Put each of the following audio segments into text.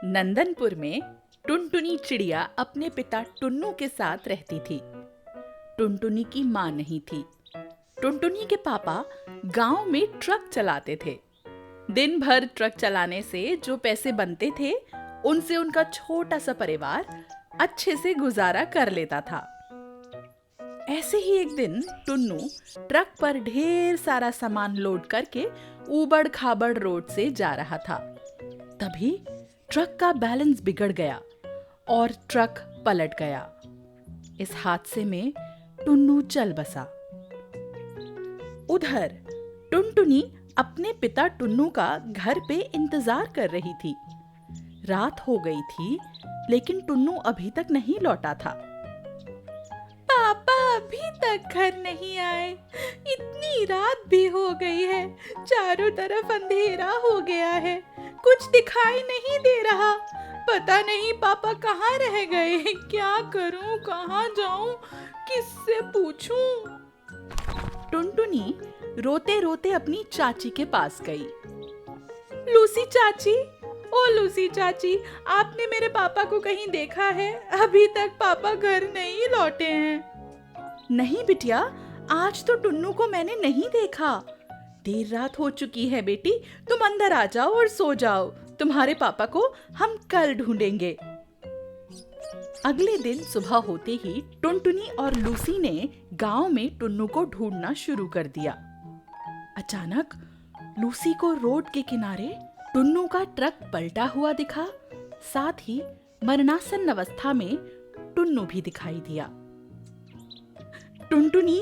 नंदनपुर में टुनटुनी चिड़िया अपने पिता टुन्नू के साथ रहती थी। टुनटुनी की माँ नहीं थी। टुनटुनी के पापा गांव में ट्रक चलाते थे। दिन भर ट्रक चलाने से जो पैसे बनते थे, उनसे उनका छोटा सा परिवार अच्छे से गुजारा कर लेता था। ऐसे ही एक दिन टुन्नू ट्रक पर ढेर सारा सामान लोड करके ऊबड़ खाबड़ रोड से जा रहा था। तभी ट्रक का बैलेंस बिगड़ गया और ट्रक पलट गया। इस हादसे में टुन्नू चल बसा। उधर टुनटुनी अपने पिता टुन्नू का घर पे इंतजार कर रही थी। रात हो गई थी, लेकिन टुन्नू अभी तक नहीं लौटा था। पापा अभी तक घर नहीं आए। इतनी रात भी हो गई है, चारों तरफ अंधेरा हो गया है, कुछ दिखाई नहीं दे रहा। पता नहीं पापा कहाँ रह गए। क्या करूं, कहाँ जाऊं, किससे पूछूं? टुनटुनी रोते रोते अपनी चाची के पास गई। लूसी चाची, ओ लूसी चाची, आपने मेरे पापा को कहीं देखा है? अभी तक पापा घर नहीं लौटे हैं। नहीं बिटिया, आज तो टुन्नू को मैंने नहीं देखा। देर रात हो चुकी है बेटी, तुम अंदर आ जाओ और सो जाओ। तुम्हारे पापा को हम कल ढूंढेंगे। अगले दिन सुबह होते ही टुनटुनी और लूसी ने गांव में टुन्नू को ढूंढना शुरू कर दिया। अचानक लूसी को रोड के किनारे टुन्नू का ट्रक पलटा हुआ दिखा। साथ ही मरणासन अवस्था में टुन्नू भी दिखाई दिया। टुनटुनी,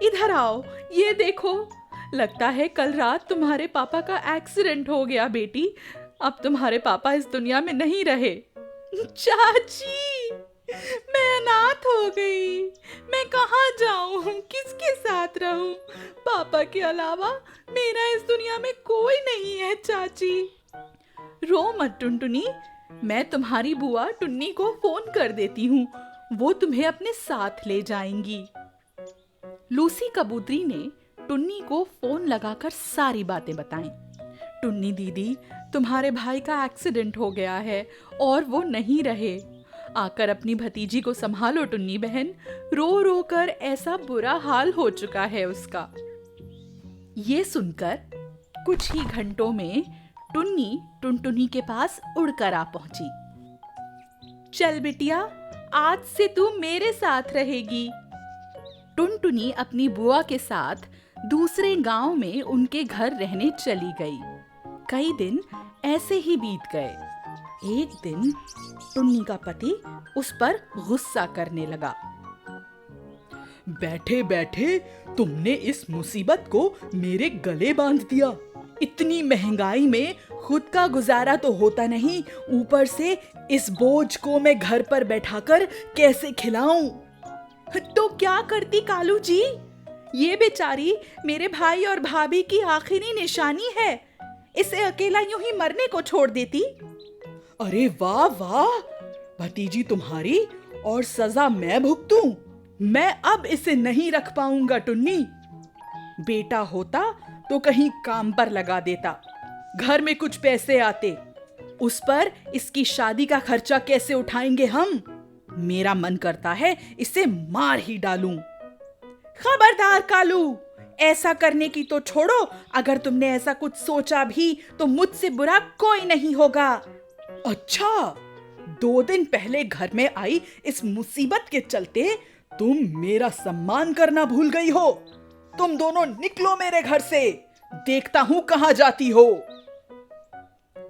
इधर आओ, ये देखो, लगता है कल रात तुम्हारे पापा का एक्सीडेंट हो गया बेटी। अब तुम्हारे पापा इस दुनिया में नहीं रहे। चाची, मैं अनाथ हो गई। मैं कहाँ जाऊं, किसके साथ रहूं? पापा के अलावा मेरा इस दुनिया में कोई नहीं है चाची। रो मत टुनटुनी, मैं तुम्हारी बुआ टुन्नी को फोन कर देती हूँ। वो तुम्हें अपने साथ ले जाएंगी। लूसी कबूतरी ने टुन्नी को फोन लगाकर सारी बातें बताईं। टुन्नी दीदी, तुम्हारे भाई का एक्सीडेंट हो गया है और वो नहीं रहे। आकर अपनी भतीजी को संभालो टुन्नी बहन। रो रो कर ऐसा बुरा हाल हो चुका है उसका। ये सुनकर कुछ ही घंटों में टुन्नी टुनटुनी के पास उड़कर आ पहुंची। चल बिटिया, आज से तू मेरे साथ रहेगी। टुनटुनी अपनी बुआ के साथ दूसरे गांव में उनके घर रहने चली गई। कई दिन ऐसे ही बीत गए। एक दिन टुन्नी का पति उस पर गुस्सा करने लगा। बैठे बैठे तुमने इस मुसीबत को मेरे गले बांध दिया। इतनी महंगाई में खुद का गुजारा तो होता नहीं, ऊपर से इस बोझ को मैं घर पर बैठाकर कैसे खिलाऊं? तो क्या करती कालू जी? ये बेचारी मेरे भाई और भाभी की आखिरी निशानी है। इसे अकेला यूं ही मरने को छोड़ देती। अरे वाह वाह, भतीजी तुम्हारी और सजा मैं भुगतूं? मैं अब इसे नहीं रख पाऊंगा टुन्नी। बेटा होता तो कहीं काम पर लगा देता, घर में कुछ पैसे आते। उस पर इसकी शादी का खर्चा कैसे उठाएंगे हम? मेरा मन करता है इसे मार ही डालूं। खबरदार कालू, ऐसा करने की तो छोड़ो। अगर तुमने ऐसा कुछ सोचा भी तो मुझसे बुरा कोई नहीं होगा। अच्छा, 2 दिन पहले घर में आई इस मुसीबत के चलते तुम मेरा सम्मान करना भूल गई हो। तुम दोनों निकलो मेरे घर से, देखता हूं कहां जाती हो।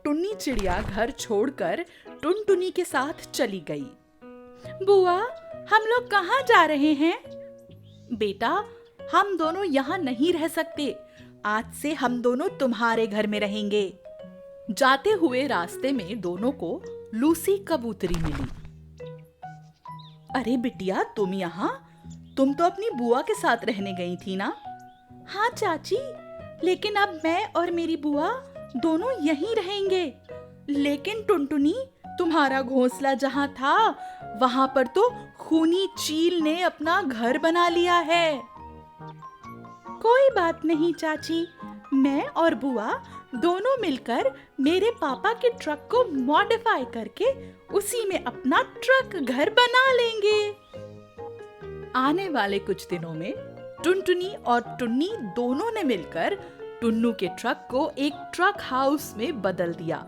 टुन्नी चिड़िया घर छोड़कर टुनटुनी के साथ चली गई। बुआ, हम लोग कहाँ जा रहे हैं? बेटा, हम दोनों यहाँ नहीं रह सकते। आज से हम दोनों तुम्हारे घर में रहेंगे। जाते हुए रास्ते में दोनों को लूसी कबूतरी मिली। अरे बिटिया, तुम यहाँ? तुम तो अपनी बुआ के साथ रहने गई थी ना? हाँ चाची, लेकिन अब मैं और मेरी बुआ दोनों यहीं रहेंगे। लेकिन टुनटुनी, तुम्हारा घोंसला जहाँ था वहां पर तो खूनी चील ने अपना घर बना लिया है। कोई बात नहीं चाची, मैं और बुआ दोनों मिलकर मेरे पापा के ट्रक को मॉडिफाई करके उसी में अपना ट्रक घर बना लेंगे। आने वाले कुछ दिनों में टुनटुनी और टुन्नी दोनों ने मिलकर टुन्नू के ट्रक को एक ट्रक हाउस में बदल दिया।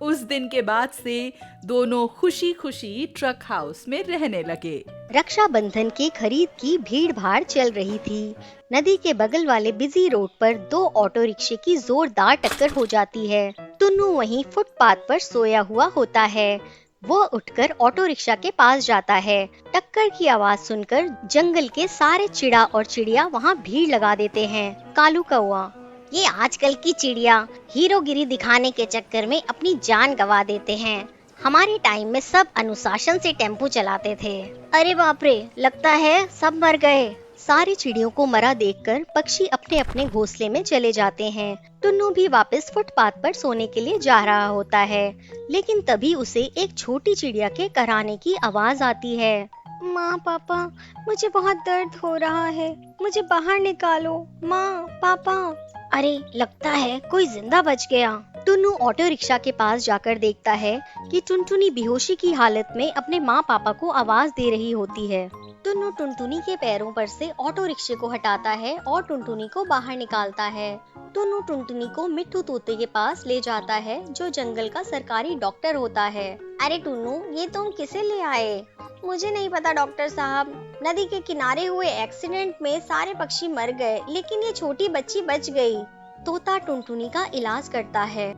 उस दिन के बाद से दोनों खुशी खुशी ट्रक हाउस में रहने लगे। रक्षाबंधन की खरीद की भीड़ भाड़ चल रही थी। नदी के बगल वाले बिजी रोड पर दो ऑटो रिक्शे की जोरदार टक्कर हो जाती है। टुन्नू वहीं फुटपाथ पर सोया हुआ होता है। वो उठकर ऑटो रिक्शा के पास जाता है। टक्कर की आवाज सुनकर जंगल के सारे चिड़ा और चिड़िया वहाँ भीड़ लगा देते हैं। कालू कौआ, ये आजकल की चिड़िया हीरोगिरी दिखाने के चक्कर में अपनी जान गंवा देते हैं। हमारे टाइम में सब अनुशासन से टेम्पो चलाते थे। अरे बाप रे, लगता है सब मर गए। सारी चिड़ियों को मरा देखकर पक्षी अपने अपने घोंसले में चले जाते हैं। टुन्नू भी वापस फुटपाथ पर सोने के लिए जा रहा होता है, लेकिन तभी उसे एक छोटी चिड़िया के कराने की आवाज आती है। माँ पापा, मुझे बहुत दर्द हो रहा है, मुझे बाहर निकालो। माँ पापा। अरे लगता है कोई जिंदा बच गया। टुन्नू ऑटो रिक्शा के पास जाकर देखता है कि टुनटुनी बेहोशी की हालत में अपने माँ पापा को आवाज दे रही होती है। टुन्नू टुनटुनी के पैरों पर से ऑटो रिक्शे को हटाता है और टुनटुनी को बाहर निकालता है। टुन्नू टुनटुनी को मिट्ठू तोते के पास ले जाता है, जो जंगल का सरकारी डॉक्टर होता है। अरे टुन्नू, ये तुम किसे ले आए? मुझे नहीं पता डॉक्टर साहब, नदी के किनारे हुए एक्सीडेंट में सारे पक्षी मर गए, लेकिन ये छोटी बच्ची बच गई। तोता टुनटुनी का इलाज करता है।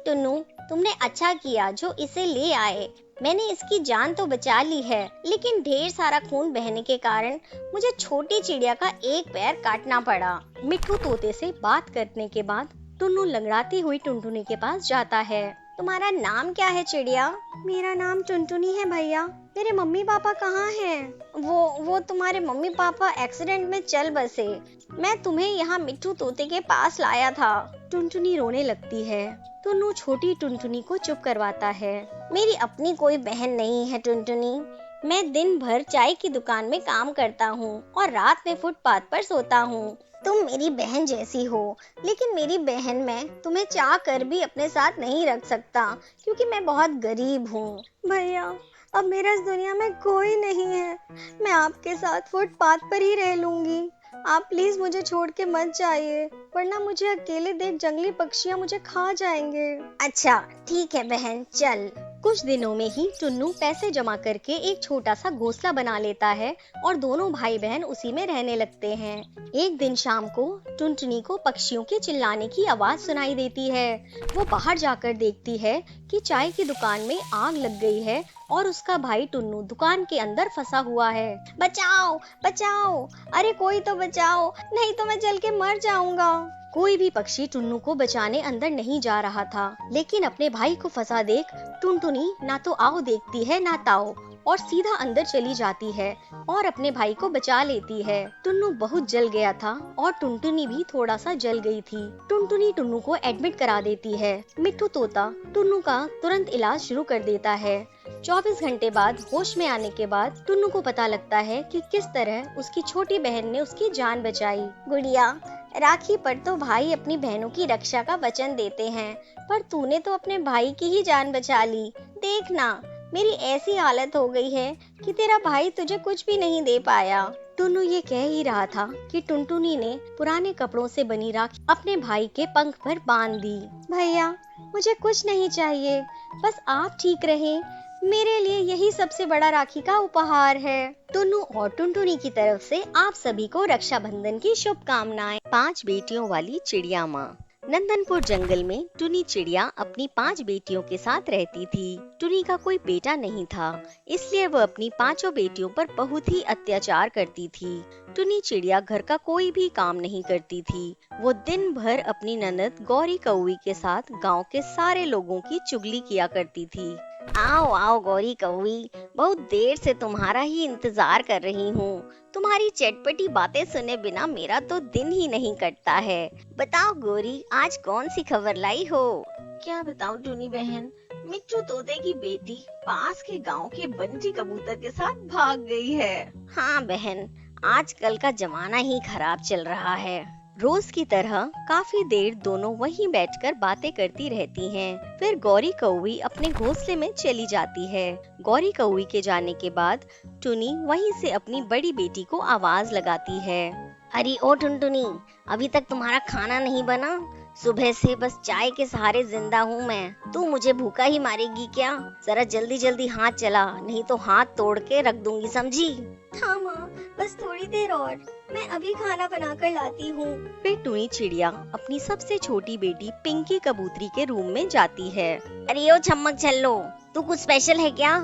टुन्नू, तुमने अच्छा किया जो इसे ले आए। मैंने इसकी जान तो बचा ली है, लेकिन ढेर सारा खून बहने के कारण मुझे छोटी चिड़िया का एक पैर काटना पड़ा। मिट्ठू तोते से बात करने के बाद टुन्नू लंगड़ाती हुई टुनटुनी के पास जाता है। तुम्हारा नाम क्या है चिड़िया? मेरा नाम टुनटुनी है भैया। मेरे मम्मी पापा कहाँ हैं? वो तुम्हारे मम्मी पापा एक्सीडेंट में चल बसे। मैं तुम्हें यहाँ मिट्ठू तोते के पास लाया था। टुनटुनी रोने लगती है। टुन्नू छोटी टुनटुनी को चुप करवाता है। मेरी अपनी कोई बहन नहीं है टुनटुनी। मैं दिन भर चाय की दुकान में काम करता हूँ और रात में फुटपाथ पर सोता हूँ। तुम मेरी बहन जैसी हो, लेकिन मेरी बहन मैं तुम्हें चाह कर भी अपने साथ नहीं रख सकता, क्योंकि मैं बहुत गरीब हूँ। भैया, अब मेरा इस दुनिया में कोई नहीं है। मैं आपके साथ फुटपाथ पर ही रह लूंगी। आप प्लीज मुझे छोड़ के मत जाइए, वरना मुझे अकेले देख जंगली पक्षियाँ मुझे खा जाएंगे। अच्छा ठीक है बहन, चल। कुछ दिनों में ही टुन्नू पैसे जमा करके एक छोटा सा घोंसला बना लेता है और दोनों भाई बहन उसी में रहने लगते हैं। एक दिन शाम को टुनटुनी को पक्षियों के चिल्लाने की आवाज सुनाई देती है। वो बाहर जाकर देखती है कि चाय की दुकान में आग लग गई है और उसका भाई टुन्नू दुकान के अंदर फंसा हुआ है। बचाओ बचाओ, अरे कोई तो बचाओ, नहीं तो मैं जल के मर जाऊंगा। कोई भी पक्षी टुन्नू को बचाने अंदर नहीं जा रहा था, लेकिन अपने भाई को फंसा देख टुनटुनी ना तो आओ देखती है ना ताओ, और सीधा अंदर चली जाती है और अपने भाई को बचा लेती है। टुन्नू बहुत जल गया था और टुनटुनी भी थोड़ा सा जल गई थी। टुनटुनी टुन्नू को एडमिट करा देती है। मिट्ठू तोता टुन्नू का तुरंत इलाज शुरू कर देता है। 24 घंटे बाद होश में आने के बाद टुन्नू को पता लगता है कि किस तरह उसकी छोटी बहन ने उसकी जान बचाई। गुड़िया, राखी पर तो भाई अपनी बहनों की रक्षा का वचन देते हैं, पर तूने तो अपने भाई की ही जान बचा ली। देखना, मेरी ऐसी हालत हो गई है कि तेरा भाई तुझे कुछ भी नहीं दे पाया। टुन्नू ये कह ही रहा था कि टुनटुनी ने पुराने कपड़ों से बनी राखी अपने भाई के पंख पर बांध दी। भैया, मुझे कुछ नहीं चाहिए, बस आप ठीक रहें, मेरे लिए यही सबसे बड़ा राखी का उपहार है। टुन्नू और टुनटुनी की तरफ से आप सभी को रक्षाबंधन की शुभकामनाएं। 5 बेटियों वाली चिड़िया माँ। नंदनपुर जंगल में टुनी चिड़िया अपनी 5 बेटियों के साथ रहती थी। टुनी का कोई बेटा नहीं था, इसलिए वह अपनी 5 बेटियों पर बहुत ही अत्याचार करती थी। टुनी चिड़िया घर का कोई भी काम नहीं करती थी। वो दिन भर अपनी ननद गौरी कौवी के साथ गांव के सारे लोगों की चुगली किया करती थी। आओ आओ गौरी कौवी, बहुत देर से तुम्हारा ही इंतजार कर रही हूँ। तुम्हारी चटपटी बातें सुने बिना मेरा तो दिन ही नहीं कटता है। बताओ गौरी, आज कौन सी खबर लाई हो? क्या बताऊं टुनी बहन, मिट्ठू तोते की बेटी पास के गांव के बंटी कबूतर के साथ भाग गई है। हाँ बहन, आजकल का जमाना ही खराब चल रहा है। रोज की तरह काफी देर दोनों वहीं बैठकर बातें करती रहती हैं। फिर गौरी कौवी अपने घोंसले में चली जाती है। गौरी कौवी के जाने के बाद टुनी वहीं से अपनी बड़ी बेटी को आवाज लगाती है। अरे ओ टुनटुनी, अभी तक तुम्हारा खाना नहीं बना? सुबह से बस चाय के सहारे जिंदा हूँ मैं। तू मुझे भूखा ही मारेगी क्या? जरा जल्दी जल्दी हाथ चला, नहीं तो हाथ तोड़ के रख दूंगी, समझी? हाँ माँ, बस थोड़ी देर और, मैं अभी खाना बना कर लाती हूँ। फिर टुनी चिड़िया अपनी सबसे छोटी बेटी पिंकी कबूतरी के रूम में जाती है। अरे ओ छम्मक छल्लो, तू कुछ स्पेशल है क्या?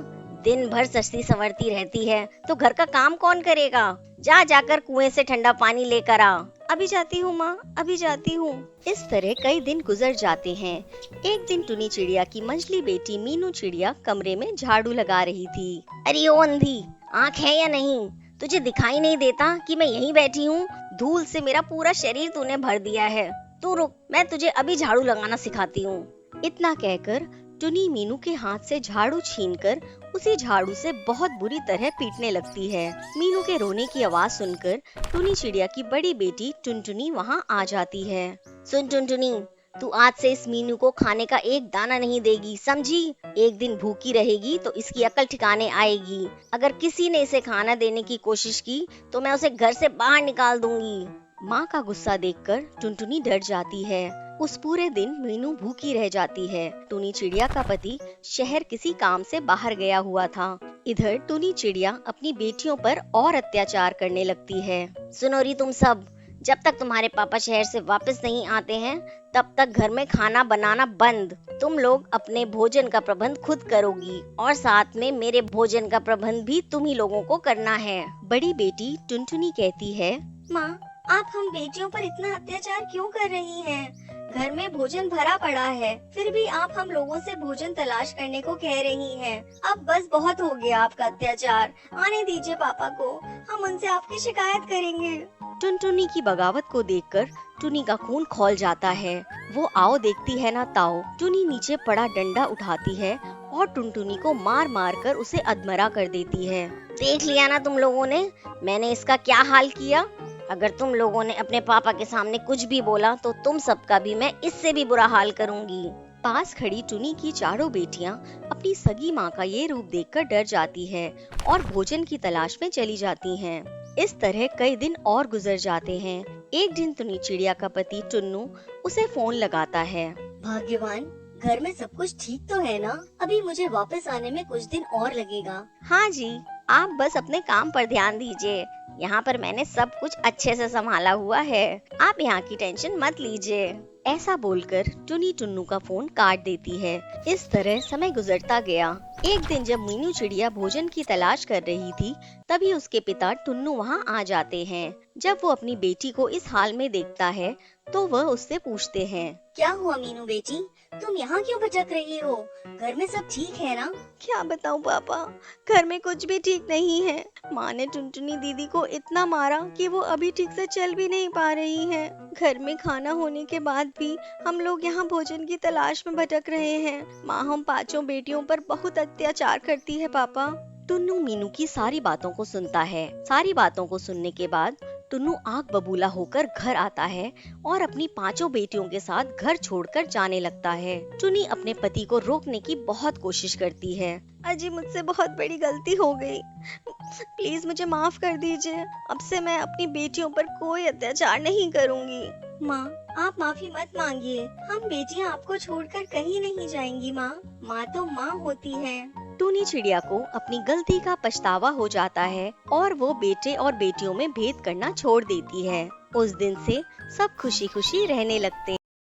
दिन भर सस्ती संवरती रहती है तो घर का काम कौन करेगा? जाकर कुएं से ठंडा पानी लेकर आ। अभी जाती हूँ माँ, अभी जाती हूँ। इस तरह कई दिन गुजर जाते हैं। एक दिन टुनी चिड़िया की मंझली बेटी मीनू चिड़िया कमरे में झाड़ू लगा रही थी। अरे ओ अंधी, आँख है या नहीं? तुझे दिखाई नहीं देता कि मैं यहीं बैठी हूँ? धूल से मेरा पूरा शरीर तूने भर दिया है। तू रुक, मैं तुझे अभी झाड़ू लगाना सिखाती हूँ। इतना कहकर टुनी मीनू के हाथ से झाड़ू छीनकर उसी झाड़ू से बहुत बुरी तरह पीटने लगती है। मीनू के रोने की आवाज सुनकर टुनी चिड़िया की बड़ी बेटी टुनटुनी वहाँ आ जाती है। सुन टुनटुनी, तू आज से इस मीनू को खाने का एक दाना नहीं देगी, समझी? एक दिन भूखी रहेगी तो इसकी अकल ठिकाने आएगी। अगर किसी ने इसे खाना देने की कोशिश की तो मैं उसे घर से बाहर निकाल दूंगी। माँ का गुस्सा देखकर टुनटुनी डर जाती है। उस पूरे दिन मीनू भूखी रह जाती है। टुनी चिड़िया का पति शहर किसी काम से बाहर गया हुआ था। इधर टुनी चिड़िया अपनी बेटियों पर और अत्याचार करने लगती है। सुनो री तुम सब, जब तक तुम्हारे पापा शहर से वापस नहीं आते हैं तब तक घर में खाना बनाना बंद। तुम लोग अपने भोजन का प्रबंध खुद करोगी और साथ में मेरे भोजन का प्रबंध भी तुम ही लोगों को करना है। बड़ी बेटी टुनटुनी कहती है, माँ, आप हम बेटियों पर इतना अत्याचार क्यों कर रही हैं? घर में भोजन भरा पड़ा है, फिर भी आप हम लोगों से भोजन तलाश करने को कह रही हैं। अब बस बहुत हो गया आपका अत्याचार। आने दीजिए पापा को, हम उनसे आपकी शिकायत करेंगे। टुनटुनी की बगावत को देखकर टुनी का खून खौल जाता है। वो आओ देखती है ना ताओ। टुनी नीचे पड़ा डंडा उठाती है और टुनटुनी को मार मार कर उसे अधमरा कर देती है। देख लिया ना तुम लोगों ने, मैंने इसका क्या हाल किया। अगर तुम लोगों ने अपने पापा के सामने कुछ भी बोला तो तुम सबका भी मैं इससे भी बुरा हाल करूंगी। पास खड़ी टुनी की चारों बेटियां अपनी सगी माँ का ये रूप देखकर डर जाती है और भोजन की तलाश में चली जाती हैं। इस तरह कई दिन और गुजर जाते हैं। एक दिन टुनी चिड़िया का पति टुन्नू उसे फोन लगाता है। भाग्यवान, घर में सब कुछ ठीक तो है ना? अभी मुझे वापस आने में कुछ दिन और लगेगा। हाँ जी, आप बस अपने काम पर ध्यान दीजिए। यहाँ पर मैंने सब कुछ अच्छे से संभाला हुआ है, आप यहाँ की टेंशन मत लीजिए। ऐसा बोलकर टुनी टुन्नू का फोन काट देती है। इस तरह समय गुजरता गया। एक दिन जब मीनू चिड़िया भोजन की तलाश कर रही थी, तभी उसके पिता टुन्नू वहाँ आ जाते हैं। जब वो अपनी बेटी को इस हाल में देखता है तो वह उससे पूछते हैं, क्या हुआ मीनू बेटी, तुम यहाँ क्यों भटक रही हो? घर में सब ठीक है ना? क्या बताऊं पापा, घर में कुछ भी ठीक नहीं है। माँ ने टुनटुनी दीदी को इतना मारा कि वो अभी ठीक से चल भी नहीं पा रही है। घर में खाना होने के बाद भी हम लोग यहाँ भोजन की तलाश में भटक रहे हैं। माँ हम पांचों बेटियों पर बहुत अत्याचार करती है पापा। टुन्नू मीनू की सारी बातों को सुनता है। सारी बातों को सुनने के बाद टुन्नू आग बबूला होकर घर आता है और अपनी पांचों बेटियों के साथ घर छोड़कर जाने लगता है। टुनी अपने पति को रोकने की बहुत कोशिश करती है। अजी मुझसे बहुत बड़ी गलती हो गई, प्लीज मुझे माफ कर दीजिए। अब से मैं अपनी बेटियों पर कोई अत्याचार नहीं करूंगी। माँ, आप माफी मत मांगिए, हम बेटियाँ आपको छोड़कर कहीं नहीं जाएंगी। माँ तो माँ होती है। टुनी चिड़िया को अपनी गलती का पछतावा हो जाता है और वो बेटे और बेटियों में भेद करना छोड़ देती है। उस दिन से सब खुशी खुशी रहने लगते हैं।